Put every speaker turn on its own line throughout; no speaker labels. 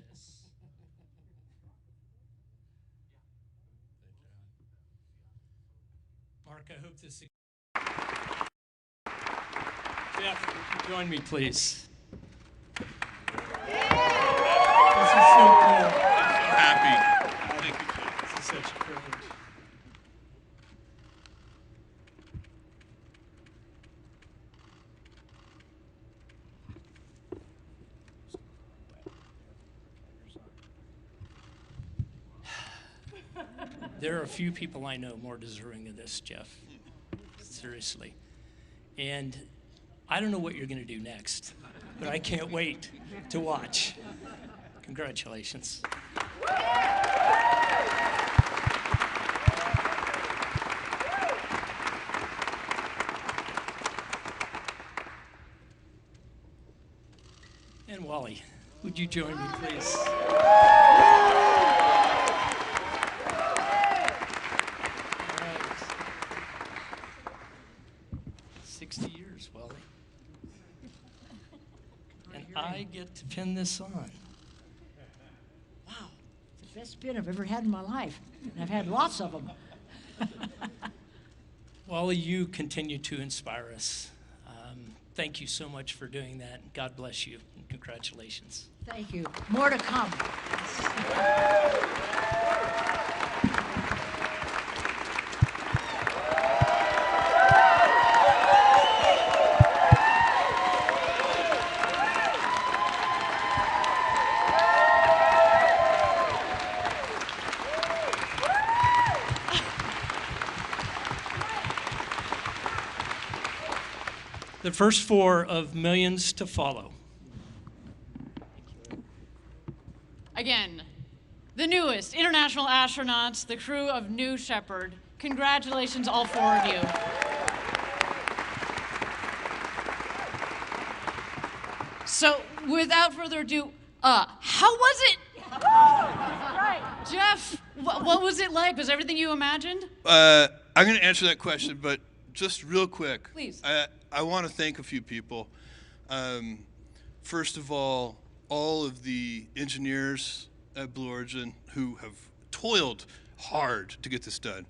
this. Mark, I hope this. Jeff, would you join me, please? This is so cool.
So happy. Thank you, Jeff.
This is such a privilege. There are a few people I know more deserving of this, Jeff. Seriously. And I don't know what you're going to do next, but I can't wait to watch. Congratulations. And Wally, would you join me, please? 60 years, Wally. And I get to pin this on.
Wow, it's the best pin I've ever had in my life. And I've had lots of them.
Wally, you continue to inspire us. Thank you so much for doing that. God bless you, and congratulations.
Thank you. More to come.
The first four of millions to follow.
Again, the newest international astronauts, the crew of New Shepard. Congratulations, all four of you. So, without further ado, how was it? Right. Jeff, what was it like? Was everything you imagined?
I'm going to answer that question, but just real quick.
Please.
I want to thank a few people. First of all of the engineers at Blue Origin who have toiled hard to get this done.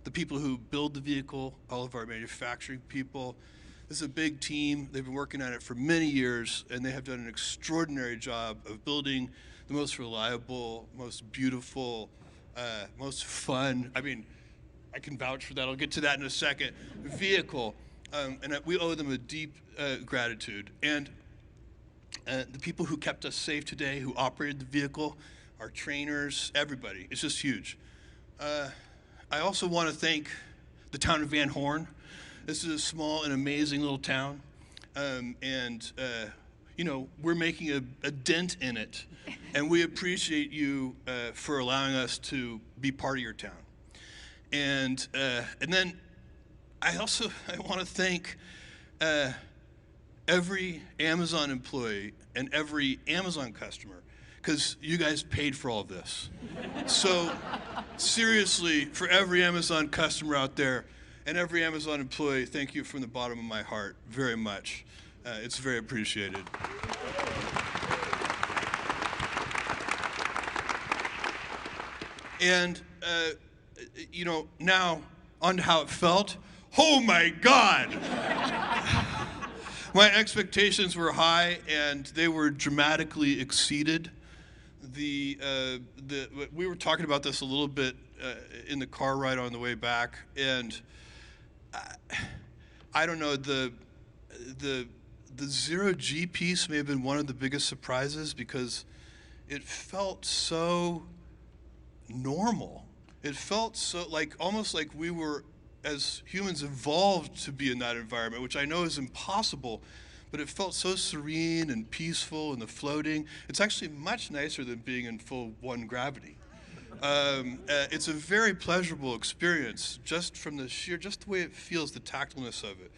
The people who build the vehicle, all of our manufacturing people. This is a big team. They've been working on it for many years, and they have done an extraordinary job of building the most reliable, most beautiful, most fun, I mean, I can vouch for that, I'll get to that in a second, vehicle. And we owe them a deep gratitude. And the people who kept us safe today, who operated the vehicle, our trainers, everybody, it's just huge. I also want to thank the town of Van Horn. This is a small and amazing little town. You know, we're making a dent in it. And we appreciate you for allowing us to be part of your town. And then I want to thank every Amazon employee and every Amazon customer, because you guys paid for all of this. So seriously, for every Amazon customer out there and every Amazon employee, thank you from the bottom of my heart very much. It's very appreciated. And you know, now on to how it felt. Oh my God! My expectations were high, and they were dramatically exceeded. We were talking about this a little bit in the car ride on the way back, and I don't know, the zero-G piece may have been one of the biggest surprises, because it felt so normal. It felt so almost like we were, as humans, evolved to be in that environment, which I know is impossible, but it felt so serene and peaceful, and the floating. It's actually much nicer than being in full one gravity. It's a very pleasurable experience, just from the way it feels, the tactfulness of it.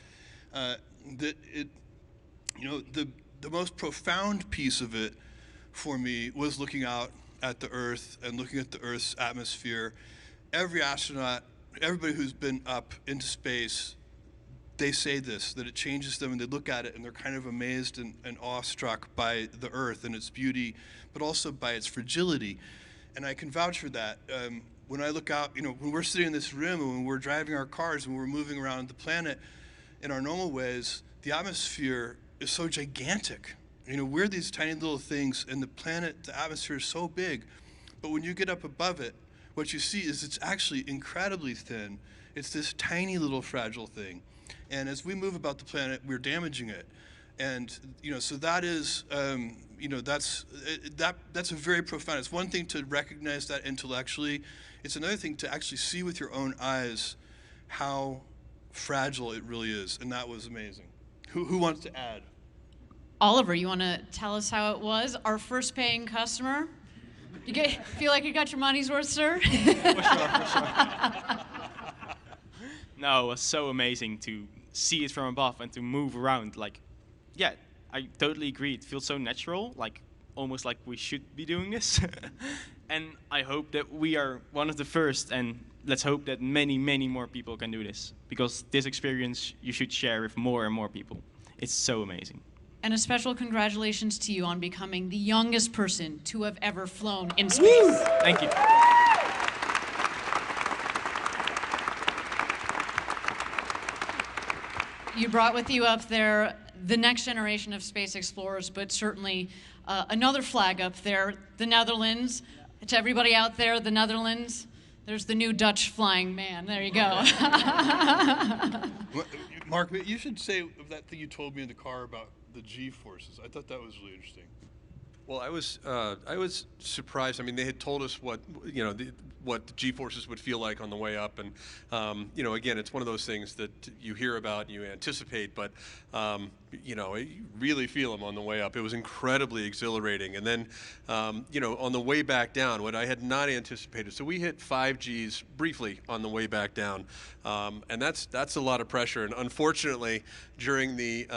You know, the most profound piece of it for me was looking out at the Earth and looking at the Earth's atmosphere. Every astronaut, everybody who's been up into space, they say this, that it changes them, and they look at it and they're kind of amazed and awestruck by the Earth and its beauty, but also by its fragility. And I can vouch for that. When I look out, when we're sitting in this room and when we're driving our cars and we're moving around the planet in our normal ways, the atmosphere is so gigantic. We're these tiny little things, and the planet, the atmosphere is so big. But when you get up above it, what you see is it's actually incredibly thin. It's this tiny little fragile thing. And as we move about the planet, we're damaging it. And, so that is, that's a very profound. It's one thing to recognize that intellectually. It's another thing to actually see with your own eyes how fragile it really is. And that was amazing. Who wants to add?
Oliver, you want to tell us how it was? Our first paying customer? Feel like you got your money's worth, sir?
For sure. No, it was so amazing to see it from above and to move around. Like, yeah, I totally agree. It feels so natural, like almost like we should be doing this. And I hope that we are one of the first, and let's hope that many, many more people can do this, because this experience you should share with more and more people. It's so amazing.
And a special congratulations to you on becoming the youngest person to have ever flown in space.
Woo! Thank you.
You brought with you up there the next generation of space explorers, but certainly another flag up there, the Netherlands. To everybody out there, the Netherlands, there's the new Dutch flying man. There you go.
Mark, you should say that thing you told me in the car about the G-forces. I thought that was really interesting.
Well, I was surprised. I mean, they had told us what the G-forces would feel like on the way up, and again, it's one of those things that you hear about and you anticipate, but you really feel them on the way up. It was incredibly exhilarating, and then on the way back down, what I had not anticipated. So we hit 5 Gs briefly on the way back down, and that's a lot of pressure. And unfortunately, during the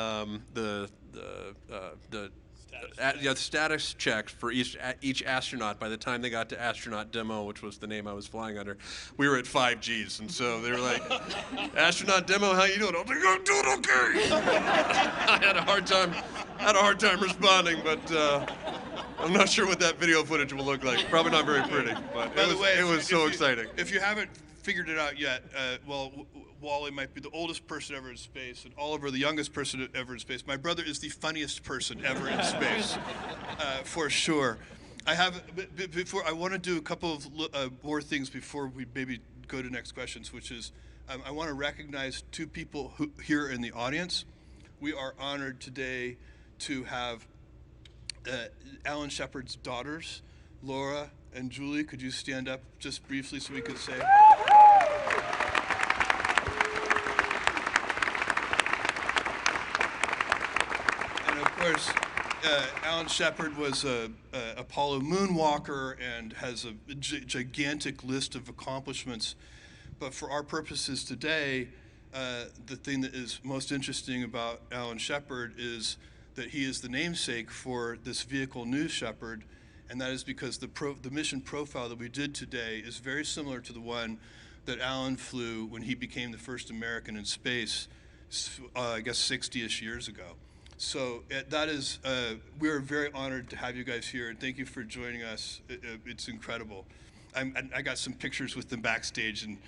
status checks for each astronaut, by the time they got to astronaut demo, which was the name I was flying under, we were at 5 Gs, and so they were like, "Astronaut demo, how you doing?" I was like, "I'm doing okay." I had a hard time responding, but I'm not sure what that video footage will look like. Probably not very pretty, but it was so exciting.
If you haven't figured it out yet, Wally might be the oldest person ever in space, and Oliver the youngest person ever in space. My brother is the funniest person ever in space, for sure. I want to do a couple of more things before we maybe go to next questions, which is I want to recognize 2 people here in the audience. We are honored today to have Alan Shepard's daughters, Laura and Julie. Could you stand up just briefly so we could say? Of course, Alan Shepard was a Apollo moonwalker and has a gigantic list of accomplishments. But for our purposes today, the thing that is most interesting about Alan Shepard is that he is the namesake for this vehicle, New Shepard, and that is because the mission profile that we did today is very similar to the one that Alan flew when he became the first American in space, I guess 60-ish years ago. So that is, we're very honored to have you guys here, and thank you for joining us. It's incredible. I got some pictures with them backstage, and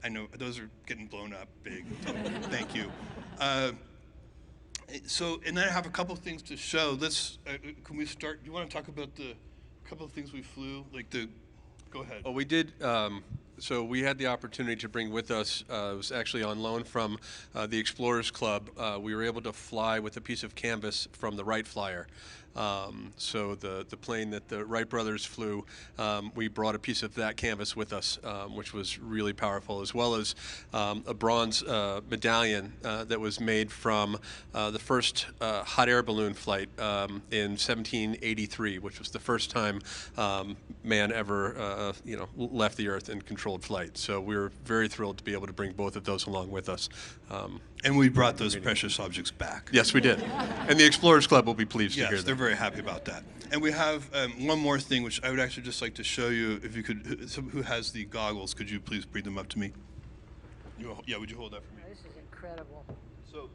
I know those are getting blown up big. So thank you. And then I have a couple things to show. Can we start? You want to talk about the couple of things we flew? Go ahead.
Well, we did. So we had the opportunity to bring with us, it was actually on loan from the Explorers Club. We were able to fly with a piece of canvas from the Wright Flyer. So the plane that the Wright brothers flew, we brought a piece of that canvas with us, which was really powerful, as well as a bronze medallion that was made from the first hot air balloon flight in 1783, which was the first time man ever left the Earth in controlled flight. So we were very thrilled to be able to bring both of those along with us.
And we brought those precious objects back.
Yes, we did. And the Explorers Club will be pleased to hear that.
Yes, they're very happy about that. And we have one more thing, which I would actually just like to show you. If you could, who has the goggles, could you please bring them up to me? Yeah, would you hold that for me?
This is incredible.
So,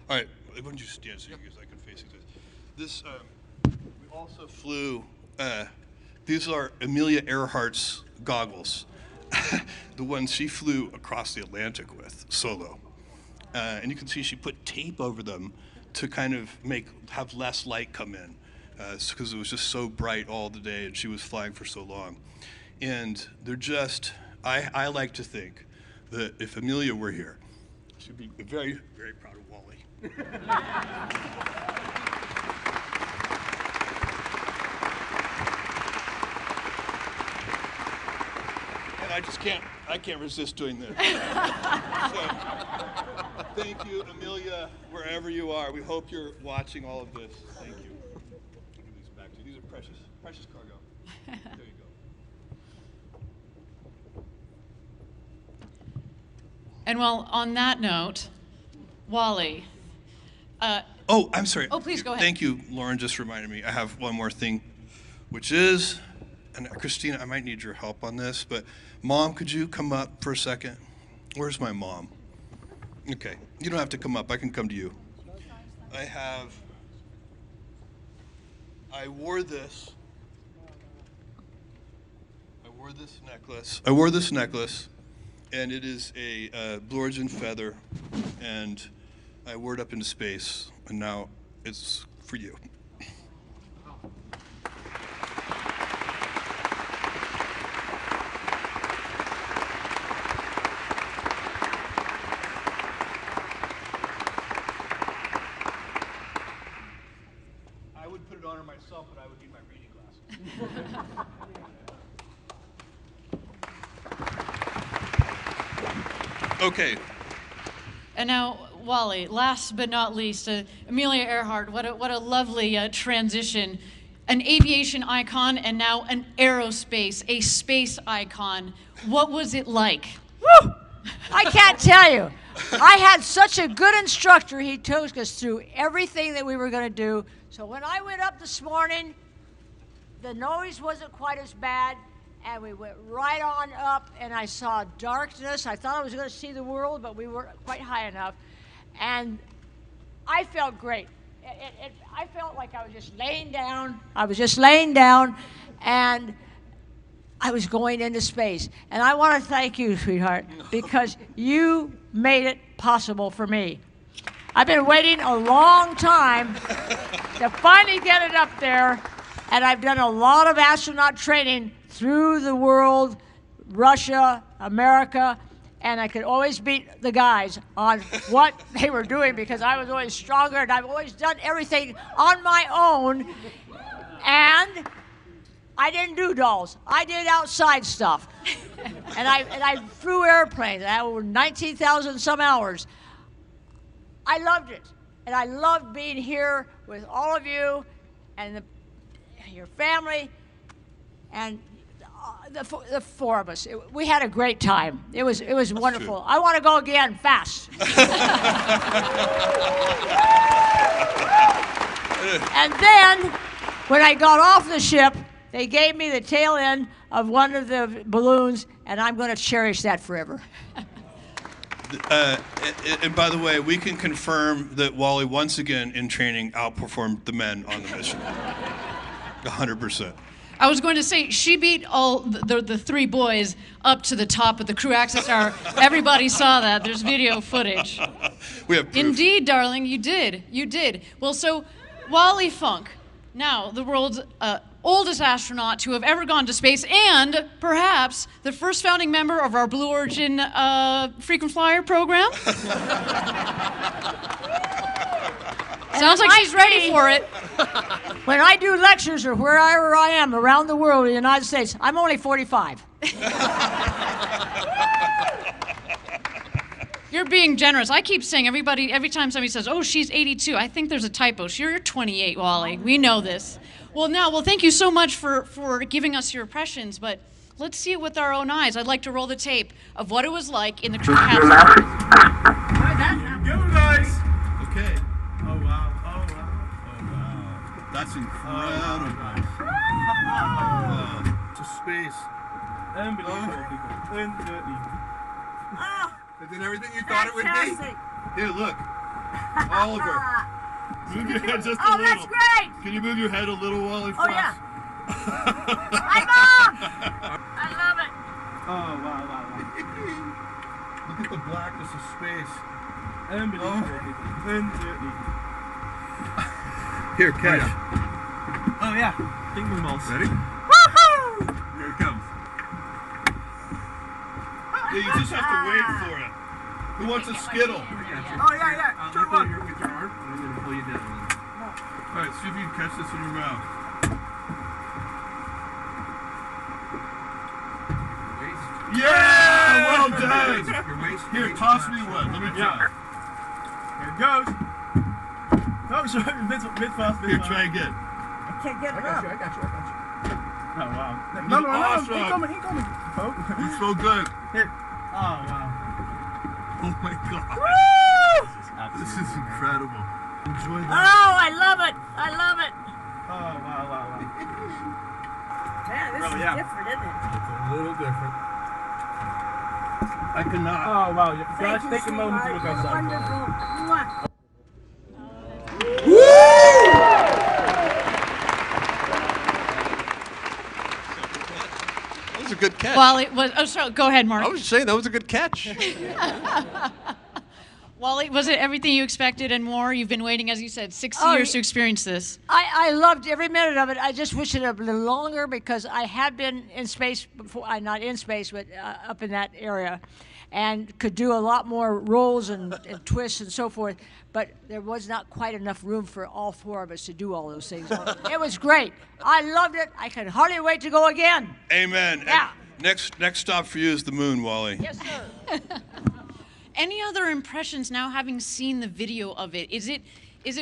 all right, why don't you stand so you guys I can face this. This, we also flew, these are Amelia Earhart's goggles, the ones she flew across the Atlantic with, solo. And you can see she put tape over them to kind of have less light come in, because it was just so bright all the day and she was flying for so long. And they're just, I like to think that if Amelia were here, she'd be very, very proud of Wally. And I can't resist doing this. So, thank you, Amelia, wherever you are. We hope you're watching all of this. Thank you. I'll give these back to you. These are precious, precious cargo. There you go.
And well, on that note, Wally.
Oh, I'm sorry.
Oh, please go ahead.
Thank you, Lauren. Just reminded me. I have one more thing, which is, and Christina, I might need your help on this, but Mom, could you come up for a second? Where's my mom? Okay, you don't have to come up. I can come to you. I wore this necklace, and it is a Blue Origin feather, and I wore it up into space, and now it's for you. I would put it on her myself, but I would need my reading glasses. Okay.
And now, Wally, last but not least, Amelia Earhart, what a lovely transition. An aviation icon and now an aerospace, a space icon. What was it like?
Woo! I can't tell you. I had such a good instructor. He took us through everything that we were going to do. So when I went up this morning, the noise wasn't quite as bad, and we went right on up, and I saw darkness. I thought I was going to see the world, but we weren't quite high enough. And I felt great. I felt like I was just laying down. And I was going into space. And I want to thank you, sweetheart, because you made it possible for me. I've been waiting a long time to finally get it up there, and I've done a lot of astronaut training through the world, Russia, America, and I could always beat the guys on what they were doing because I was always stronger, and I've always done everything on my own, and I didn't do dolls. I did outside stuff. and I flew airplanes. I had over 19,000 some hours. I loved it. And I loved being here with all of you and your family and the four of us. We had a great time. It was wonderful.
True.
I want to go again fast. And then when I got off the ship, they gave me the tail end of one of the balloons, and I'm going to cherish that forever.
And by the way, we can confirm that Wally, once again in training, outperformed the men on the mission. 100%.
I was going to say, she beat all the three boys up to the top of the crew access tower. Everybody saw that. There's video footage.
We have proof.
Indeed, darling, you did. You did. Well, so Wally Funk, now the world's oldest astronaut to have ever gone to space, and perhaps the first founding member of our Blue Origin frequent flyer program. Sounds like she's ready for it.
When I do lectures or wherever I am around the world in the United States, I'm only 45.
You're being generous. I keep saying every time somebody says, oh, she's 82, I think there's a typo. You're 28, Wally. We know this. Well, thank you so much for giving us your impressions, but let's see it with our own eyes. I'd like to roll the tape of what it was like in the crew capsule.
Go, guys! Okay. Oh, wow. Oh, wow. Oh, wow. That's incredible. To space.
Unbelievable, people. Unbelievable.
Is it everything you thought it would be? Here, look. Oliver. Move your head just a little.
Oh, that's great.
Can you move your head a little while he
Oh,
flies?
yeah. Hi, Mom. I love it.
Oh, wow, wow, wow.
Look at the blackness of space.
Unbelievable, people. Unbelievable.
Here, catch.
Oh, yeah. Finger balls.
Ready?
Woohoo!
Here it comes. Yeah, you just have to wait for it. Who wants a Skittle?
Oh, yeah. Turn one.
With your arm, and I'm going to pull you down.
All right, see if you can catch this in your mouth. Yeah! Well done! Here, toss me one. Let me try.
Here it goes. Oh, sorry. Mid fast.
Here, try again.
I can't get it up.
I got you. Oh, wow.
Awesome.
He coming. Oh.
You so good.
Here. Oh, wow.
Oh my God.
Woo!
This is incredible. Enjoy that.
Oh, I love it.
Oh, wow.
Man, this
Oh,
is
yeah.
different, isn't it?
It's a little different. I cannot.
Oh, wow. Guys,
Thank you,
take a moment to look
sweetheart.
outside.
Wonderful. Mwah.
That was a good catch.
While it was, sorry, go ahead, Mark.
I was just saying that was a good catch.
Wally, was it everything you expected and more? You've been waiting, as you said, 6
Oh,
years to experience this.
I loved every minute of it. I just wish it a little longer because I had been in space before. Not in space, but up in that area, and could do a lot more rolls and twists and so forth. But there was not quite enough room for all four of us to do all those things. It was great. I loved it. I can hardly wait to go again.
Amen.
Yeah.
And next stop for you is the moon, Wally.
Yes, sir.
Any other impressions now having seen the video of it? Is it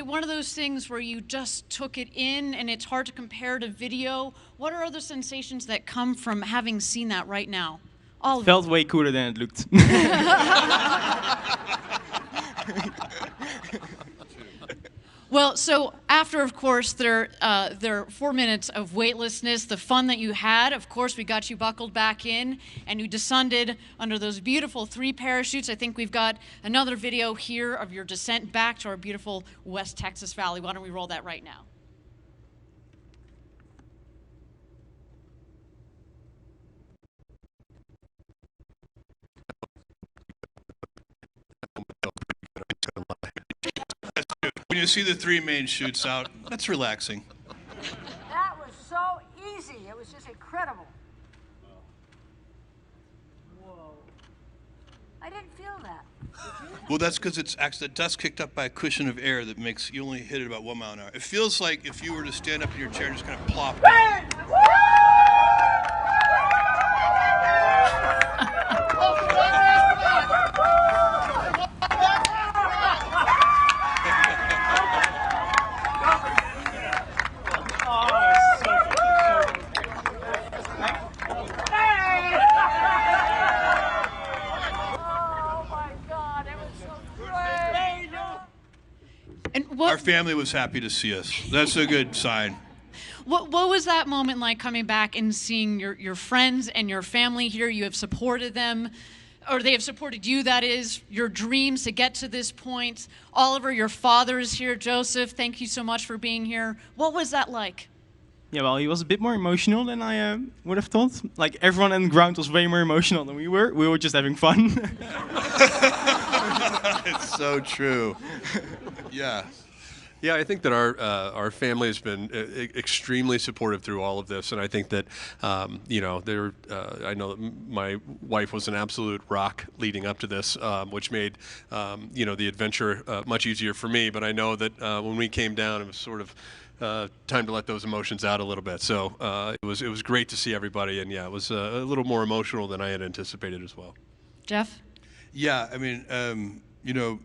one of those things where you just took it in and it's hard to compare to video? What are other sensations that come from having seen that right now? All
Felt way cooler than it looked.
Well, so after, of course, their 4 minutes of weightlessness, the fun that you had, of course, we got you buckled back in, and you descended under those beautiful 3 parachutes. I think we've got another video here of your descent back to our beautiful West Texas Valley. Why don't we roll that right now?
When you see the 3 main chutes out, that's relaxing.
That was so easy. It was just incredible. Whoa. I didn't feel that.
Well, that's because it's actually the dust kicked up by a cushion of air that makes you only hit it about 1 mile an hour. It feels like if you were to stand up in your chair and just kind of plop down.
And
Our family was happy to see us. That's a good sign.
What was that moment like coming back and seeing your friends and your family here? You have supported them, or they have supported you, that is, your dreams to get to this point. Oliver, your father is here. Joseph, thank you so much for being here. What was that like?
Yeah, well, he was a bit more emotional than I would have thought. Like, everyone on the ground was way more emotional than we were. We were just having fun.
It's so true. Yeah.
Yeah, I think that our family has been extremely supportive through all of this, and I think that you know, I know that my wife was an absolute rock leading up to this, which made you know, the adventure much easier for me. But I know that when we came down, it was sort of time to let those emotions out a little bit. So it was great to see everybody, and yeah, it was a little more emotional than I had anticipated as well.
Jeff?
Yeah, I mean, you know,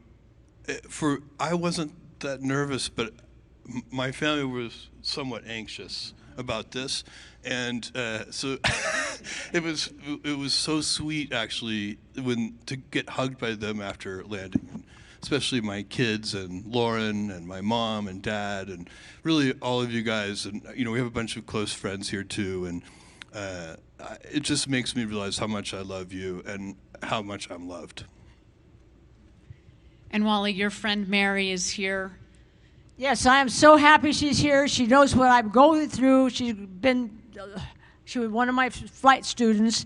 I wasn't that nervous, but my family was somewhat anxious about this, and so it was so sweet actually to get hugged by them after landing, and especially my kids and Lauren and my mom and dad and really all of you guys, and you know, we have a bunch of close friends here too, and it just makes me realize how much I love you and how much I'm loved.
And Wally, your friend Mary is here.
Yes, I am so happy she's here. She knows what I'm going through. She was one of my flight students,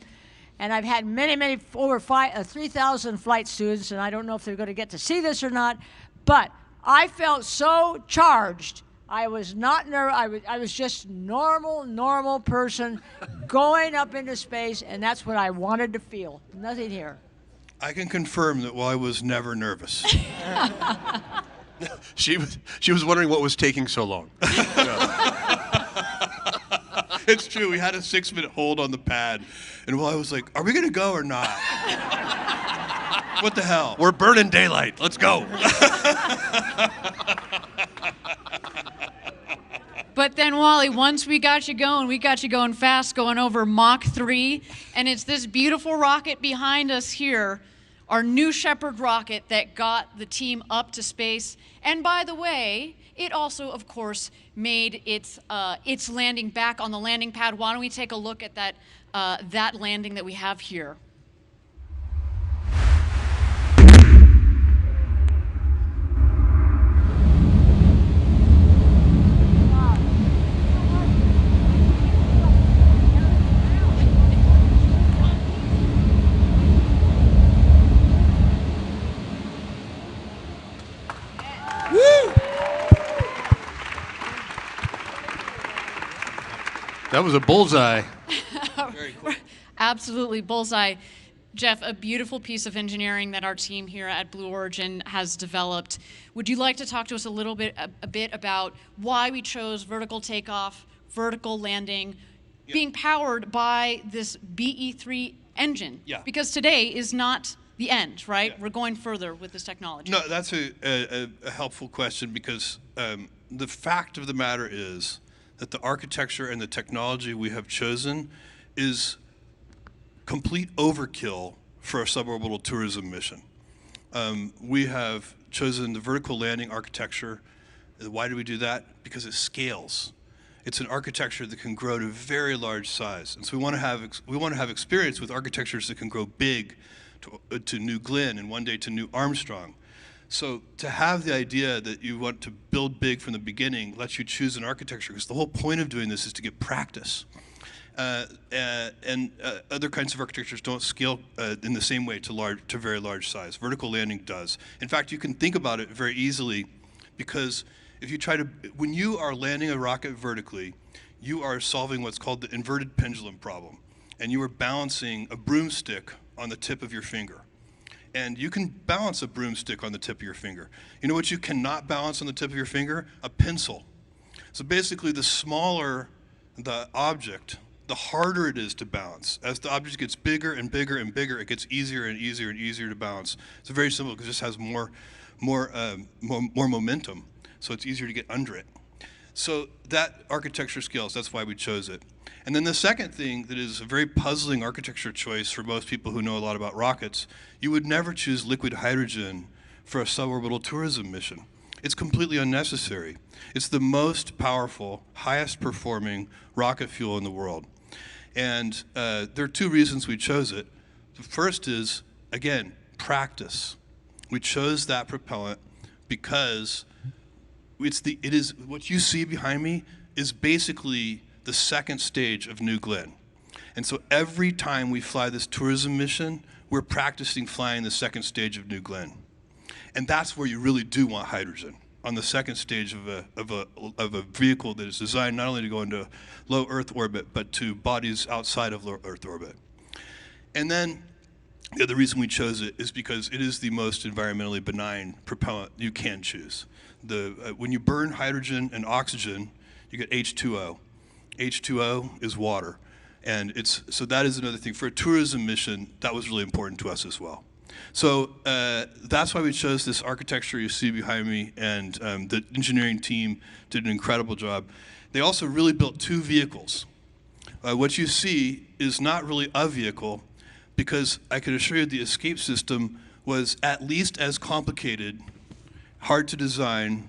and I've had many, over 3,000 flight students, and I don't know if they're going to get to see this or not, but I felt so charged. I was not nervous. I was just normal person going up into space, and that's what I wanted to feel. Nothing here.
I can confirm that Wally was never nervous.
She was wondering what was taking so long.
It's true. We had a 6-minute hold on the pad, and Wally was like, "Are we gonna go or not? What the hell?
We're burning daylight. Let's go."
But then, Wally, once we got you going fast, going over Mach 3, and it's this beautiful rocket behind us here, our new Shepard rocket that got the team up to space. And by the way, it also, of course, made its landing back on the landing pad. Why don't we take a look at that landing that we have here?
That was a bullseye.
Very cool.
Absolutely, bullseye. Jeff, a beautiful piece of engineering that our team here at Blue Origin has developed. Would you like to talk to us a bit about why we chose vertical takeoff, vertical landing, being powered by this BE3 engine?
Yeah.
Because today is not the end, right?
Yeah.
We're going further with this technology.
No, that's a helpful question, because the fact of the matter is that the architecture and the technology we have chosen is complete overkill for a suborbital tourism mission. We have chosen the vertical landing architecture. Why do we do that? Because it scales. It's an architecture that can grow to very large size, and so we want to have experience with architectures that can grow big to New Glenn and one day to New Armstrong. So to have the idea that you want to build big from the beginning lets you choose an architecture, because the whole point of doing this is to get practice. And other kinds of architectures don't scale in the same way to very large size. Vertical landing does. In fact, you can think about it very easily, because if you when you are landing a rocket vertically, you are solving what's called the inverted pendulum problem, and you are balancing a broomstick on the tip of your finger. And you can balance a broomstick on the tip of your finger. You know what you cannot balance on the tip of your finger? A pencil. So basically, the smaller the object, the harder it is to balance. As the object gets bigger and bigger and bigger, it gets easier and easier and easier to balance. It's very simple, because it just has more momentum, so it's easier to get under it. So that architecture scales. That's why we chose it. And then the second thing that is a very puzzling architecture choice for most people who know a lot about rockets, you would never choose liquid hydrogen for a suborbital tourism mission. It's completely unnecessary. It's the most powerful, highest performing rocket fuel in the world. And there are two reasons we chose it. The first is, again, practice. We chose that propellant because it is what you see behind me is basically the second stage of New Glenn. And so every time we fly this tourism mission, we're practicing flying the second stage of New Glenn. And that's where you really do want hydrogen, on the second stage of a vehicle that is designed not only to go into low Earth orbit, but to bodies outside of low Earth orbit. And then the other reason we chose it is because it is the most environmentally benign propellant you can choose. When you burn hydrogen and oxygen, you get H2O. H2O is water. And so that is another thing. For a tourism mission, that was really important to us as well. So that's why we chose this architecture you see behind me, and the engineering team did an incredible job. They also really built two vehicles. What you see is not really a vehicle, because I can assure you the escape system was at least as complicated, hard to design,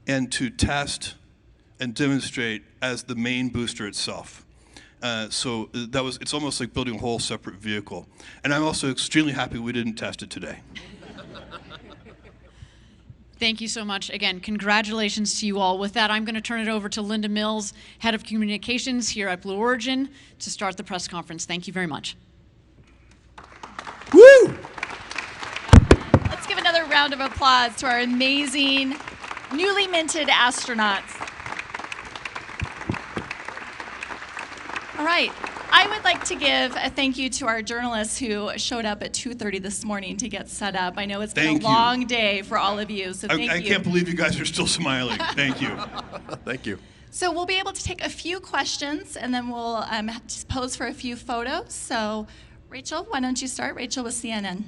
and to test and demonstrate as the main booster itself. So it's almost like building a whole separate vehicle. And I'm also extremely happy we didn't test it today.
Thank you so much. Again, congratulations to you all. With that, I'm going to turn it over to Linda Mills, Head of Communications here at Blue Origin, to start the press conference. Thank you very much.
Woo!
Let's give another round of applause to our amazing, newly minted astronauts. All right. I would like to give a thank you to our journalists who showed up at 2:30 this morning to get set up. I know it's been a long day for all of you, so thank you.
I can't believe you guys are still smiling. Thank you.
Thank you.
So we'll be able to take a few questions, and then we'll just pose for a few photos. So, Rachel, why don't you start? Rachel with CNN.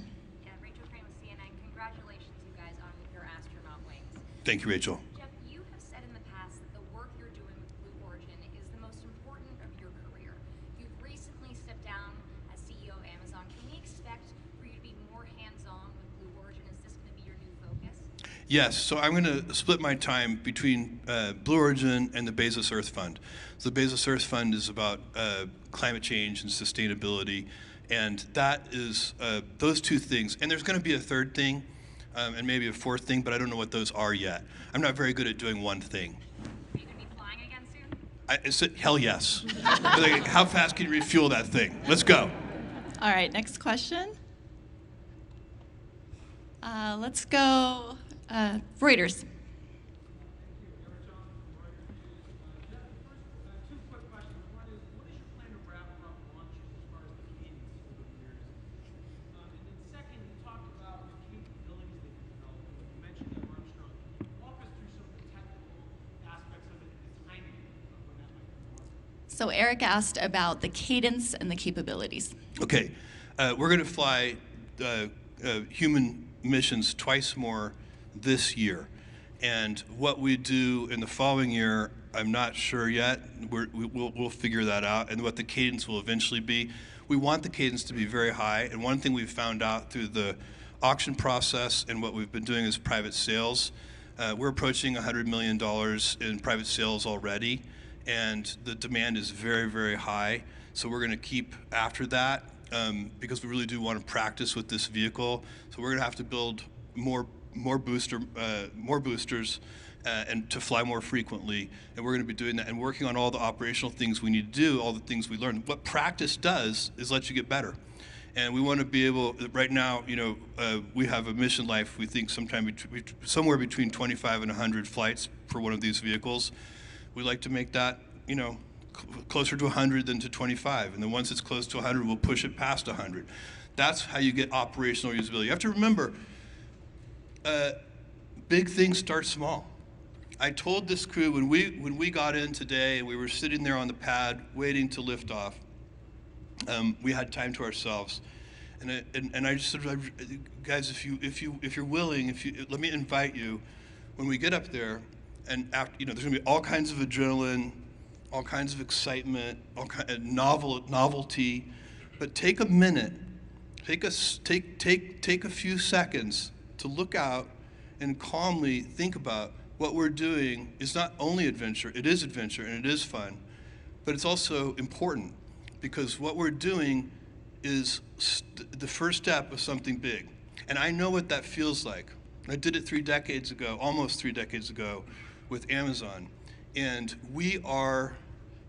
Yeah, Rachel Crane with CNN. Congratulations, you guys, on your astronaut wings.
Thank you, Rachel.
Jeff, you have said in the past that the work you're doing with Blue Origin is the most important of your career. You've recently stepped down as CEO of Amazon. Can we expect for you to be more hands-on with Blue Origin? Is this going to be your new focus?
Yes, so I'm going to split my time between Blue Origin and the Bezos Earth Fund. So the Bezos Earth Fund is about climate change and sustainability, and that is those two things. And there's going to be a third thing, and maybe a fourth thing, but I don't know what those are yet. I'm not very good at doing one thing.
Are you going to be flying again soon?
Hell yes. Like, how fast can you refuel that thing? Let's go.
All right, next question. Let's go Reuters. So Eric asked about the cadence and the capabilities.
Okay, we're going to fly human missions twice more this year. And what we do in the following year, I'm not sure yet. We'll figure that out, and what the cadence will eventually be. We want the cadence to be very high, and one thing we've found out through the auction process and what we've been doing is private sales. We're approaching $100 million in private sales already, and the demand is very, very high. So we're going to keep after that because we really do want to practice with this vehicle. So we're going to have to build more boosters and to fly more frequently. And we're going to be doing that and working on all the operational things we need to do, all the things we learn. What practice does is let you get better. And we want to be able, right now, we have a mission life, we think somewhere between 25 and 100 flights for one of these vehicles. We like to make that, closer to 100 than to 25. And then once it's close to 100, we'll push it past 100. That's how you get operational usability. You have to remember, big things start small. I told this crew when we got in today and we were sitting there on the pad waiting to lift off, we had time to ourselves, and I just said, guys, if you're willing, let me invite you when we get up there, and after, there's gonna be all kinds of adrenaline, all kinds of excitement, all kind of novelty, but take a minute, take a few seconds to look out and calmly think about what we're doing. Is not only adventure, it is adventure and it is fun, but it's also important. Because what we're doing is the first step of something big. And I know what that feels like. I did it almost 3 decades ago with Amazon. And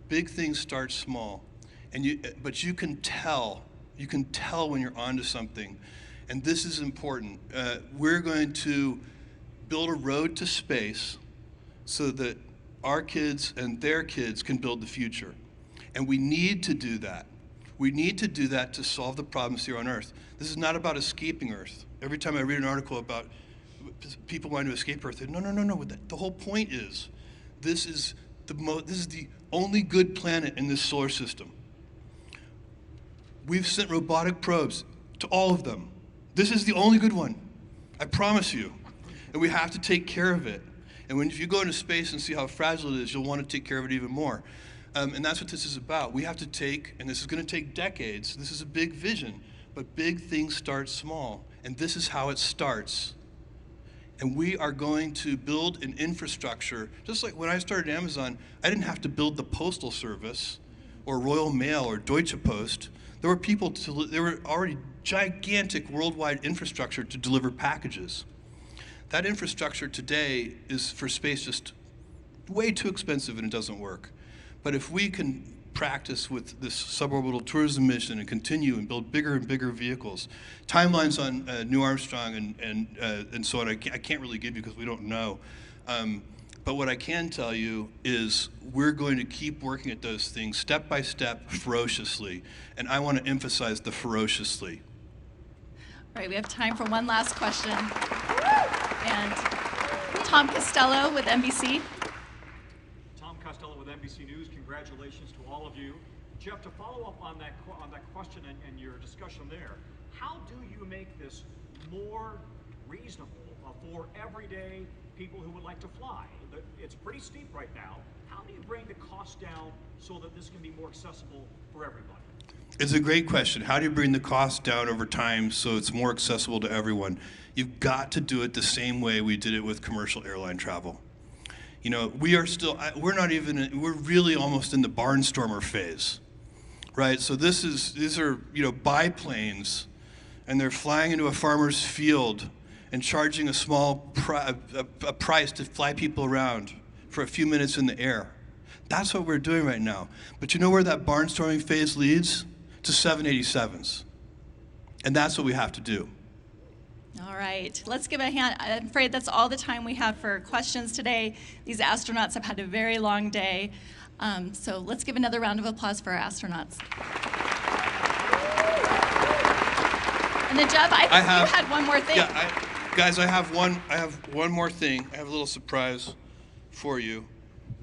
big things start small. But you can tell when you're onto something. And this is important. We're going to build a road to space so that our kids and their kids can build the future. And we need to do that. We need to do that to solve the problems here on Earth. This is not about escaping Earth. Every time I read an article about people wanting to escape Earth, no. The whole point is, this is the only good planet in this solar system. We've sent robotic probes to all of them. This is the only good one. I promise you. And we have to take care of it. And if you go into space and see how fragile it is, you'll want to take care of it even more. And that's what this is about. We have to and this is going to take decades, this is a big vision, but big things start small. And this is how it starts. And we are going to build an infrastructure. Just like when I started Amazon, I didn't have to build the postal service. or Royal Mail or Deutsche Post, there were already gigantic worldwide infrastructure to deliver packages. That infrastructure today is for space just way too expensive and it doesn't work. But if we can practice with this suborbital tourism mission and continue and build bigger and bigger vehicles, timelines on Neil Armstrong and so on, I can't really give you because we don't know. But what I can tell you is we're going to keep working at those things step by step, ferociously. And I want to emphasize the ferociously.
All right, we have time for one last question. And Tom Costello with NBC.
Tom Costello with NBC News. Congratulations to all of you. Jeff, to follow up on that question and your discussion there, how do you make this more reasonable for everyday people who would like to fly? It's pretty steep right now. How do you bring the cost down so that this can be more accessible for everybody?
It's a great question. How do you bring the cost down over time so it's more accessible to everyone? You've got to do it the same way we did it with commercial airline travel. You know, we're really almost in the barnstormer phase, right? So these are, you know, biplanes, and they're flying into a farmer's field and charging a small price to fly people around for a few minutes in the air. That's what we're doing right now. But you know where that barnstorming phase leads? To 787s. And that's what we have to do.
All right, let's give a hand. I'm afraid that's all the time we have for questions today. These astronauts have had a very long day. So let's give another round of applause for our astronauts. And then Jeff, I think you had one more thing.
Yeah, guys, I have one more thing. I have a little surprise for you.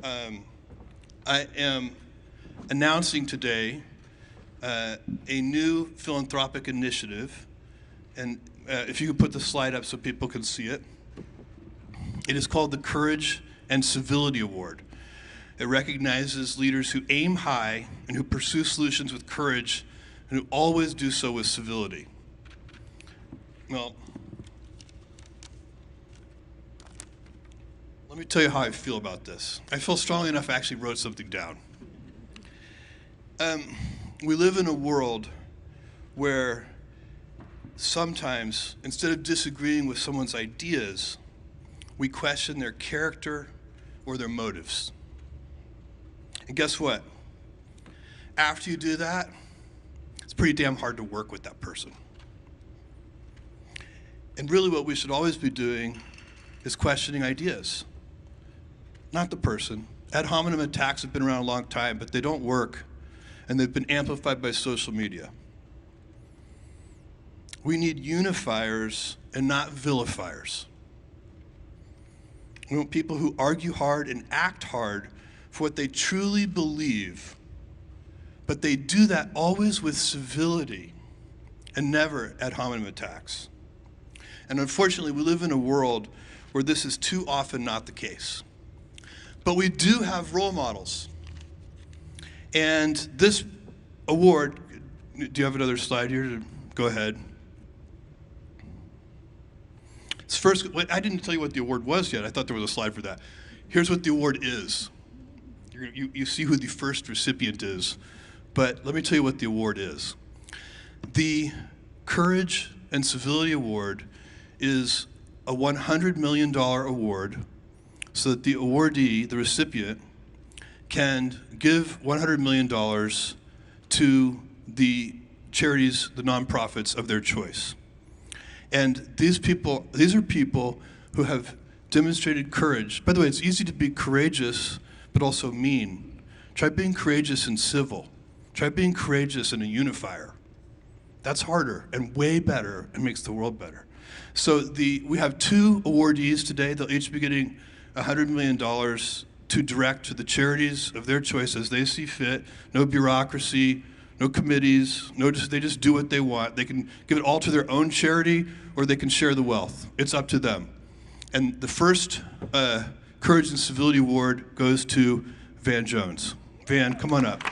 I am announcing today a new philanthropic initiative, and if you could put the slide up so people can see it. It is called the Courage and Civility Award. It recognizes leaders who aim high and who pursue solutions with courage and who always do so with civility. Well, let me tell you how I feel about this. I feel strongly enough I actually wrote something down. We live in a world where sometimes, instead of disagreeing with someone's ideas, we question their character or their motives. And guess what? After you do that, it's pretty damn hard to work with that person. And really what we should always be doing is questioning ideas, not the person. Ad hominem attacks have been around a long time, but they don't work, and they've been amplified by social media. We need unifiers and not vilifiers. We want people who argue hard and act hard for what they truly believe, but they do that always with civility and never ad hominem attacks. And unfortunately, we live in a world where this is too often not the case. But we do have role models. And this award, do you have another slide here? Go ahead. It's first, I didn't tell you what the award was yet. I thought there was a slide for that. Here's what the award is. You see who the first recipient is. But let me tell you what the award is. The Courage and Civility Award is a $100 million award so that the awardee, the recipient, can give $100 million to the charities, the nonprofits of their choice. And these are people who have demonstrated courage. By the way, it's easy to be courageous, but also mean. Try being courageous and civil. Try being courageous and a unifier. That's harder and way better and makes the world better. So we have two awardees today. They'll each be getting $100 million to direct to the charities of their choice as they see fit. No bureaucracy, no committees, they just do what they want. They can give it all to their own charity or they can share the wealth. It's up to them. And the first Courage and Civility Award goes to Van Jones. Van, come on up.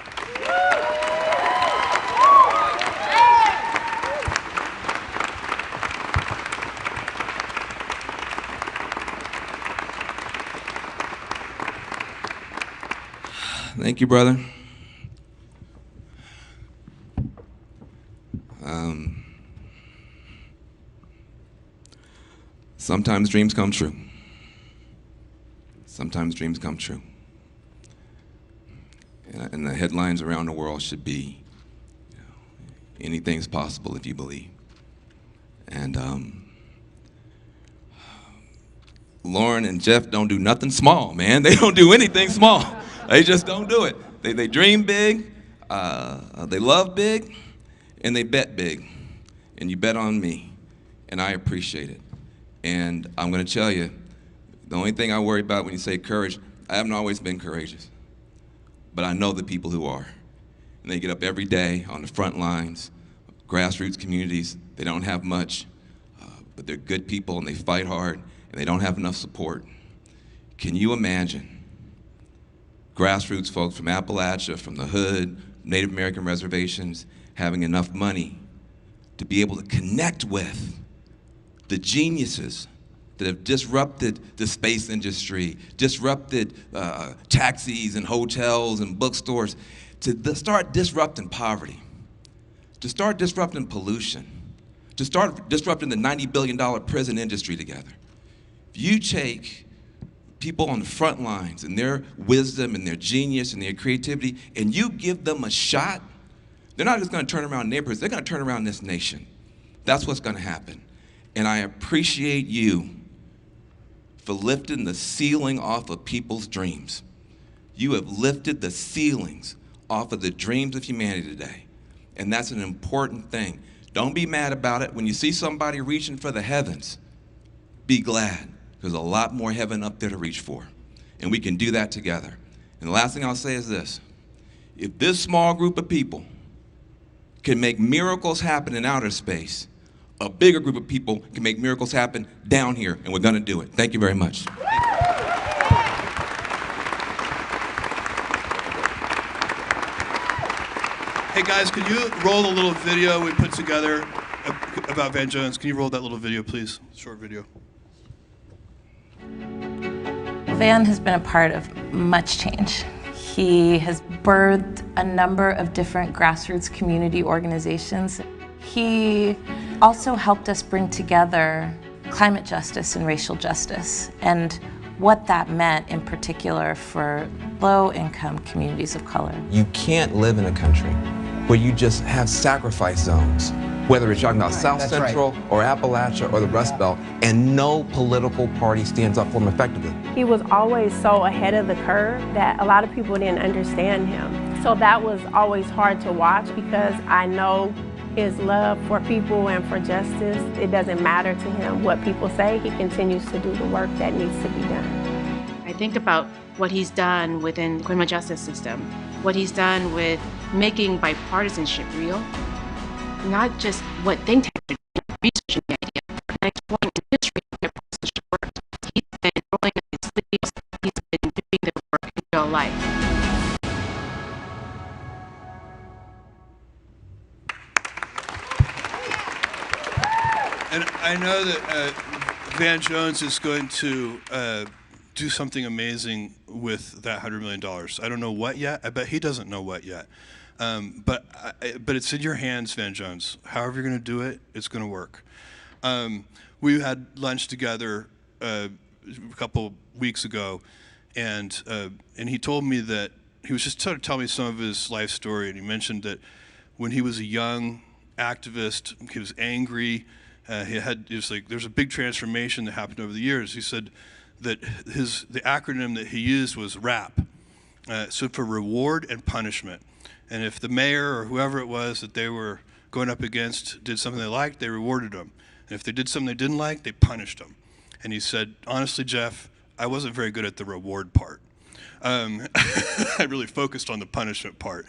Thank you, brother. Sometimes dreams come true. Sometimes dreams come true. And the headlines around the world should be, anything's possible if you believe. And Lauren and Jeff don't do nothing small, man. They don't do anything small. They just don't do it. They dream big, they love big, and they bet big. And you bet on me, and I appreciate it. And I'm gonna tell you, the only thing I worry about when you say courage, I haven't always been courageous, but I know the people who are. And they get up every day on the front lines, grassroots communities. They don't have much, but they're good people and they fight hard and they don't have enough support. Can you imagine grassroots folks from Appalachia, from the hood, Native American reservations, having enough money to be able to connect with the geniuses that have disrupted the space industry, disrupted taxis and hotels and bookstores, to start disrupting poverty, to start disrupting pollution, to start disrupting the $90 billion prison industry together. If you take people on the front lines and their wisdom and their genius and their creativity, and you give them a shot, they're not just gonna turn around neighborhoods, they're gonna turn around this nation. That's what's gonna happen. And I appreciate you for lifting the ceiling off of people's dreams. You have lifted the ceilings off of the dreams of humanity today. And that's an important thing. Don't be mad about it. When you see somebody reaching for the heavens, be glad. There's a lot more heaven up there to reach for. And we can do that together. And the last thing I'll say is this. If this small group of people can make miracles happen in outer space, a bigger group of people can make miracles happen down here, and we're gonna do it. Thank you very much.
Hey guys, can you roll the little video we put together about Van Jones? Can you roll that little video, please? Short video.
Van has been a part of much change. He has birthed a number of different grassroots community organizations. He also helped us bring together climate justice and racial justice, and what that meant in particular for low-income communities of color.
You can't live in a country where you just have sacrifice zones, whether it's talking about South Central or Appalachia or the Rust Belt, and no political party stands up for him effectively.
He was always so ahead of the curve that a lot of people didn't understand him. So that was always hard to watch, because I know his love for people and for justice. It doesn't matter to him what people say. He continues to do the work that needs to be done.
I think about what he's done within the criminal justice system, what he's done with making bipartisanship real, not just what think tanks are doing, researching the idea, and exploring in history how bipartisanship works. He's been rolling up his sleeves, he's been doing the work in real life.
And I know that Van Jones is going to do something amazing with that $100 million. I don't know what yet. I bet he doesn't know what yet. But it's in your hands, Van Jones. However you're going to do it, it's going to work. We had lunch together a couple weeks ago, and he told me that he was just trying to tell me some of his life story, and he mentioned that when he was a young activist, he was angry. There's a big transformation that happened over the years. He said that the acronym that he used was RAP, so for reward and punishment. And if the mayor or whoever it was that they were going up against did something they liked, they rewarded them. And if they did something they didn't like, they punished them. And he said, honestly, Jeff, I wasn't very good at the reward part. I really focused on the punishment part.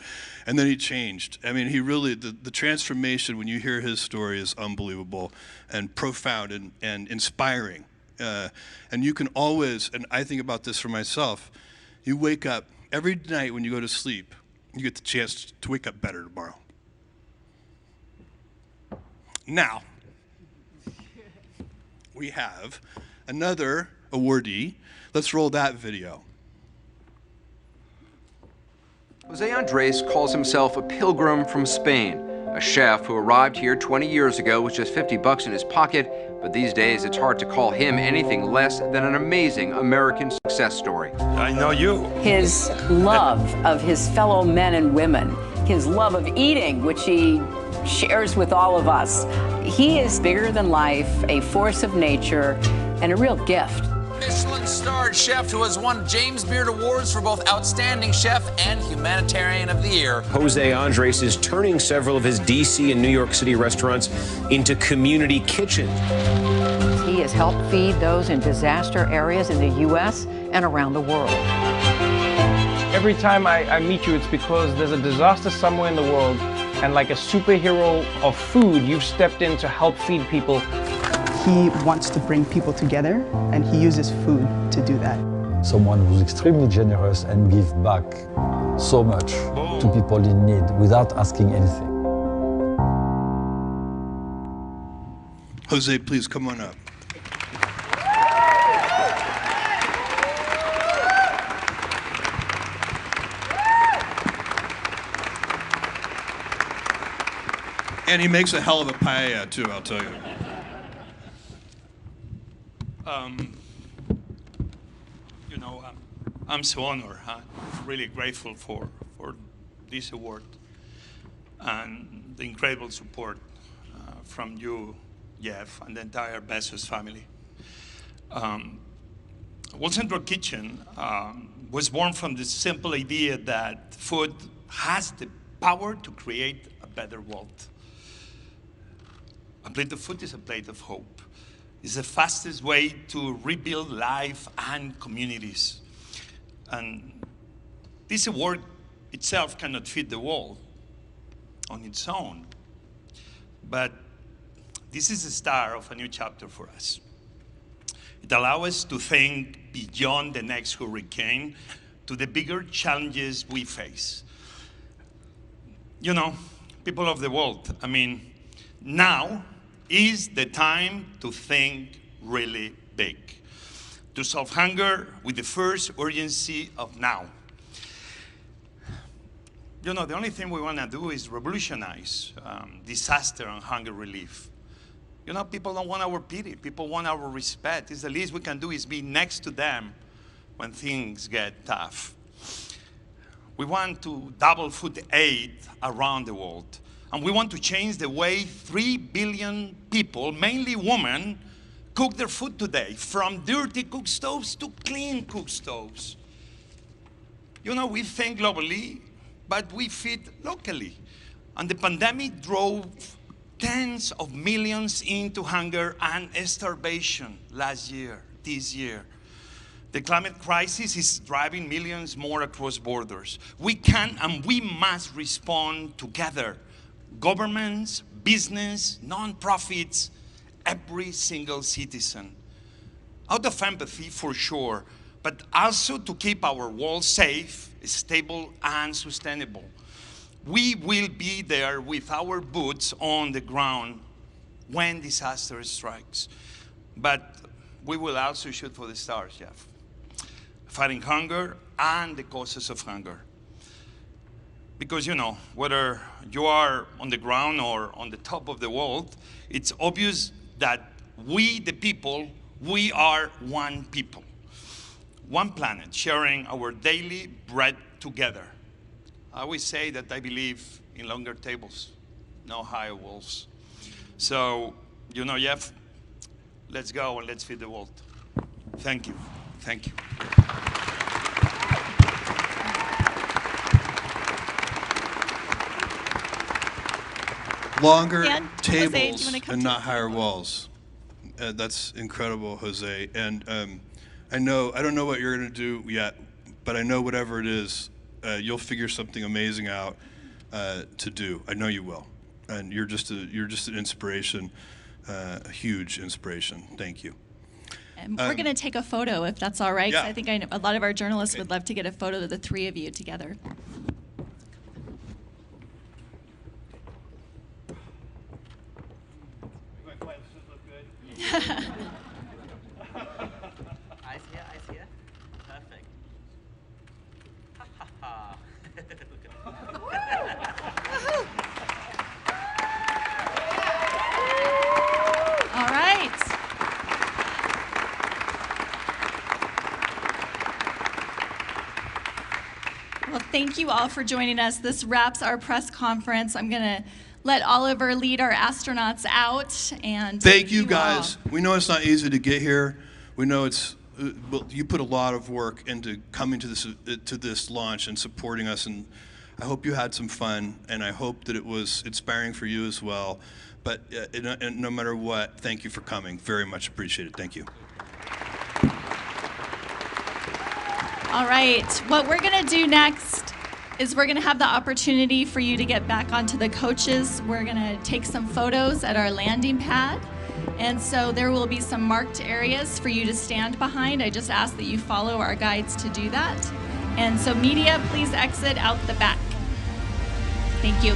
And then he changed. I mean, he really, the transformation, when you hear his story, is unbelievable and profound and inspiring. And you can always, and I think about this for myself, you wake up, every night when you go to sleep, you get the chance to wake up better tomorrow. Now, we have another awardee. Let's roll that video.
Jose Andres calls himself a pilgrim from Spain, a chef who arrived here 20 years ago with just $50 in his pocket, But these days, it's hard to call him anything less than an amazing American success story.
I know you.
His love of his fellow men and women, his love of eating, which he shares with all of us. He is bigger than life, a force of nature, and a real gift.
Michelin-starred chef who has won James Beard Awards for both Outstanding Chef and Humanitarian of the Year.
Jose Andres is turning several of his D.C. and New York City restaurants into community kitchens.
He has helped feed those in disaster areas in the U.S. and around the world.
Every time I meet you, it's because there's a disaster somewhere in the world, and like a superhero of food, you've stepped in to help feed people.
He wants to bring people together, and he uses food to do that.
Someone who's extremely generous and give back so much to people in need without asking anything.
Jose, please come on up. And he makes a hell of a paella, too, I'll tell you.
I'm so honored, really grateful for this award and the incredible support from you, Jeff, and the entire Bezos family. World Central Kitchen was born from the simple idea that food has the power to create a better world. A plate of food is a plate of hope. It's the fastest way to rebuild life and communities. And this award itself cannot feed the world on its own. But this is the start of a new chapter for us. It allows us to think beyond the next hurricane to the bigger challenges we face. You know, people of the world, now is the time to think really big, to solve hunger with the first urgency of now. You know, the only thing we want to do is revolutionize disaster and hunger relief. You know, people don't want our pity. People want our respect. It's the least we can do is be next to them when things get tough. We want to double food aid around the world. And we want to change the way 3 billion people, mainly women, cook their food today, from dirty cook stoves to clean cook stoves. You know, we think globally, but we feed locally. And the pandemic drove tens of millions into hunger and starvation this year. The climate crisis is driving millions more across borders. We can and we must respond together. Governments, business, non-profits, every single citizen. Out of empathy, for sure, but also to keep our world safe, stable, and sustainable. We will be there with our boots on the ground when disaster strikes. But we will also shoot for the stars, Jeff. Fighting hunger and the causes of hunger. Because, you know, whether you are on the ground or on the top of the world, it's obvious that we, the people, we are one people. One planet, sharing our daily bread together. I always say that I believe in longer tables, no higher walls. So, you know, Jeff, let's go and let's feed the world. Thank you. Thank you.
Longer
Dan,
tables
Jose, do you wanna come
and
to
not
the
higher walls. That's incredible, Jose. And I don't know what you're going to do yet, but I know whatever it is, you'll figure something amazing out to do. I know you will. And you're just an inspiration, a huge inspiration. Thank you.
We're going to take a photo, if that's all right. 'Cause
Yeah.
I think a lot of our journalists would love to get a photo of the three of you together.
Eyes here. Perfect. Ha ha
All right. Well, thank you all for joining us. This wraps our press conference. I'm going to let Oliver lead our astronauts out. And
thank you guys. We know it's not easy to get here. We know it's you put a lot of work into coming to this launch and supporting us, and I hope you had some fun, and I hope that it was inspiring for you as well. But no matter what, thank you for coming. Very much appreciated. Thank you.
All right, what we're going to do next is we're going to have the opportunity for you to get back onto the coaches. We're going to take some photos at our landing pad. And so there will be some marked areas for you to stand behind. I just ask that you follow our guides to do that. And so media, please exit out the back. Thank you.